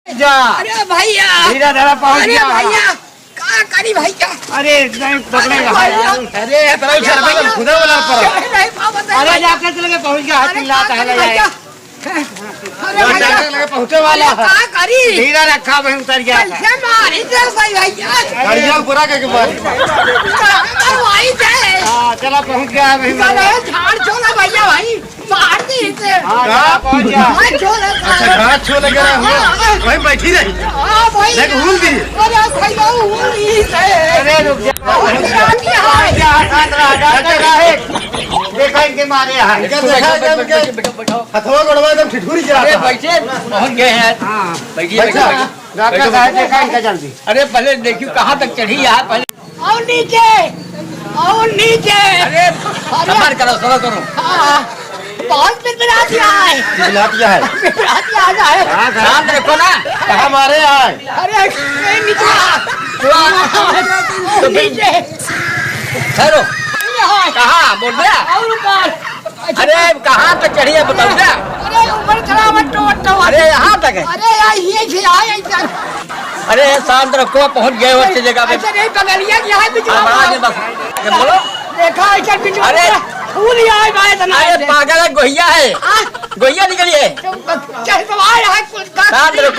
जा। अरे भैया धीरे धीरे पहुँच अरे जा। भैया क्या करी भैया। अरे नहीं पकड़ेगा। अरे तरह शर्मा खुदा वाला पर अरे जाके चले के पहुँच गया। हाथी लात है ले अरे पहुँचे वाला है। क्या करी धीरे रखा वहीं उतर गया था। कैसे मारी थे भाई भैया गाड़ियां पूरा करके मार मारी थे। हाँ चला पहुँच गया वहीं। चलो झाड़ छोड़ा भैया भाई मार दी थे। हाँ पहुँच गया। झाड़ छोड़ा अच्छा घाट छोड़ लगे वहीं बैठी रही हाँ भाई लेकिन भूल दी। अरे भैया भूल दी थे। अरे रुक जा। देखा इनके मारे है। हथवा गड़वा एकदम ठिठुरी गिरा था। बैठे पहुंच गए हैं। हाँ बैठिए अच्छा। बैठिए। डॉक्टर साहब देखा इनका जल्दी। अरे पहले देखियो कहाँ तक चढ़ी है पहले। और नीचे और नीचे। अरे सफर करो सफर करो। हाँ बहुत बिगड़ा दिया है बिलातिया है बिगड़ा दिया है। हाँ शांत रखो ना। कहाँ मारे आए अरे ये निकला तो नीचे ठहरो। यहाँ कहाँ बोल दिया। और ऊपर अरे कहाँ तक चढ़ी है बताओ क्या। अरे ऊपर खड़ा मट्टो अरे यहाँ तक है। अरे यार ये छिड़ाए ऐसा अरे शांत रखो पहुंच गए वो अच्छी जगह पे। ऐसा नहीं पकड़िया कि यहाँ बिचवा बस बोलो। देखा ऐसा बिचवा अरे फूल यहाँ बाय तना अरे पागल है गोहिया है। गोहिया निकली है। चल तो आए है कुछ का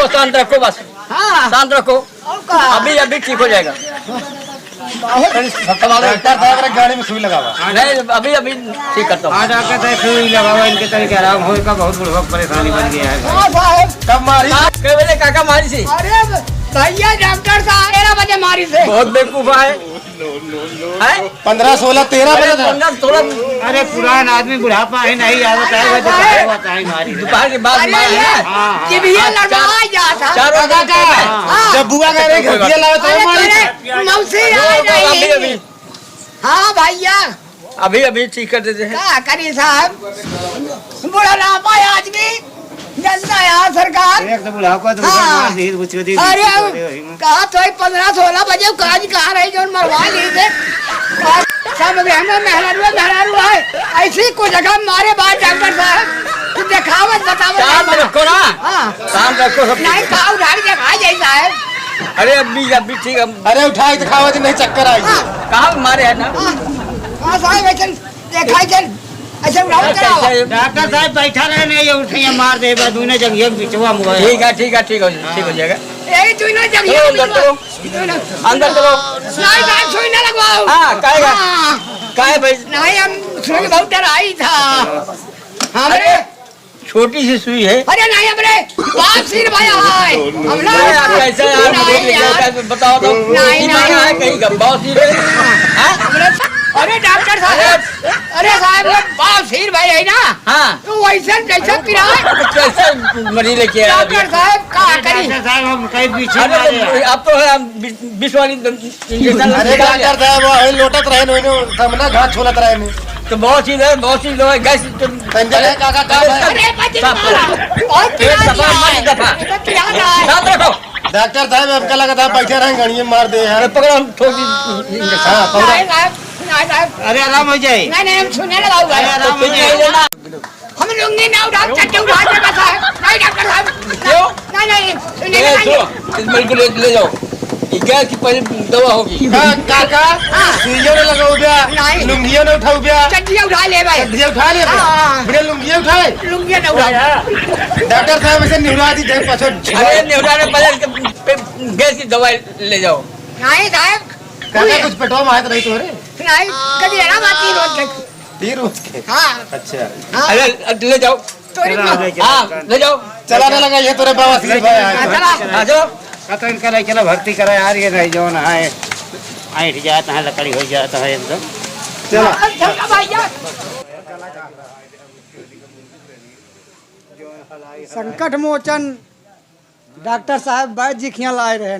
शांत रखो बस हाँ शांत रखो। और का अभी अभी ठीक हो जाएगा। डॉक्टर साहब गाड़ी में सुई लगा हुआ नहीं अभी अभी ठीक करता हूँ। आज आके तो सुई लगा हुआ इनके तरीके आराम होने का बहुत बड़ा परेशानी बन गया है। हाँ साहब कब मारी कई बजे काका मारी सी। अरे भैया डॉक्टर साहब 13 बजे मारी से बहुत बेवकूफ है। 15, 16, 13 बजे था 15, 16 अरे पुराना आदमी बुढ़ापा है नहीं आता है तो है मारी। दोपहर के बाद अरे मारा ये है। हाँ, ये भी ये लड़ाई जाता 4 बजे हाँ। जब बुआ कह रही घटिया लावे तो अरे मारी तेरे मौसी आए अभी नहीं अभी हाँ भैया अभी अभी ठीक कर देते हैं। क्या करी साहब बुढ़ा लापा आदमी जनता यहाँ सरकार एक तो बुढ़ापा तो हाँ। मार दी उसको दी। अरे कहा तो 15-16 बजे काज कहा रही जो मरवा ली थे सब मेहरारू है ऐसी को जगह मारे बाद डॉक्टर साहब तू दिखावत शांत बतावत रखो ना। हाँ शांत रखो सब। नहीं खाओ ढाल दिखा जैसा है अरे अभी ठीक है। अरे उठाई दिखावा जी नहीं चक्कर आई कहाँ मारे है ना। हाँ साहब ऐसा देखा चल ऐसा उड़ाओ कराओ डॉक्टर साहब बैठा रहे नहीं उठिए मार दे दोनों जगह बिचवा मुआ। ठीक हो जाएगा। यही तू ना जब चलो अंदर चलो अंदर चलो। नहीं साहब सुई ना लगवाओ हाँ काहेगा काहे भाई। नहीं हम सुन के बहुत डर आई था हमरे अरे छोटी सी सुई है। अरे नहीं हमरे बाप सिर भाया है हम ना अरे आप कैसे यार मुझे नहीं लेके यार। आओ, बताओ तो नहीं, की मांगा है कहीं का बहुत सी हाँ अरे डॉक्टर साहब अरे साहब वो बाप सिर भाई है ना हाँ तो वैसा जैसा पिरा तो कैसे मरी लेके आया अभी। डॉक्टर साहब क्या करी डॉक्टर साहब हम कहीं पीछे अरे मारे तो हैं। अब तो है हम 20 वाली इंजेक्शन अरे डॉक्टर साहब वो है लोटत रहे नोइनो सामने घाट छोलत रहे ने तो बहुत चीज है गैस संजय है काका का है अरे बच्चे साफ करो। मारा बहुत पिरा एक दफा मत दफा तो पिरा है शांत रखो। डॉक्टर साहब आपका लगा था बैठे रहे गाड़ियां मार दे अरे यार पकड़ो हम ठोक दी इंजेक्शन। हाँ पकड़ा नहीं साहब नहीं साहब अरे आराम हो जाए। नहीं हम सुनने लगा हुआ अरे है आराम तो हो फिर जाए। नहीं लेना। हम लुंगी ना उठा चट्टे उठा के बसा है नहीं डॉक्टर साहब क्यों? नहीं सुनने ये लगा सुनो इस बिल्कुल ले जाओ। ये गैस की पहली दवा होगी। काका सुइयों ने लगा गया नहीं। लुंगियों ने उठा गया चट्टियाँ उठा ले भाई चड्डियां उठा ले हाँ। बिना लुंगियां उठाए लुंगी ना उठा डॉक्टर साहब ऐसे निहुरा दी दे पाछो अरे नेवरा ने पहले गैस की दवाई ले जाओ। नहीं साहब काका कुछ पेटवा में आया तो नहीं तो रे नहीं कभी है ना बात नहीं रोज तक 3 रोज के हाँ अच्छा अरे ले जाओ। तोरी हाँ ले जाओ। चलाने लगा ये तोरे बाबा सिर भाई आए चला आ जाओ। कतो इनका नहीं चलो भर्ती करा यार ये नहीं जो ना है ऐठ जाता है लकड़ी हो जाता है एकदम। चला चला भैया संकट मोचन डॉक्टर साहब वैद्य जी खिया लाए रहे हैं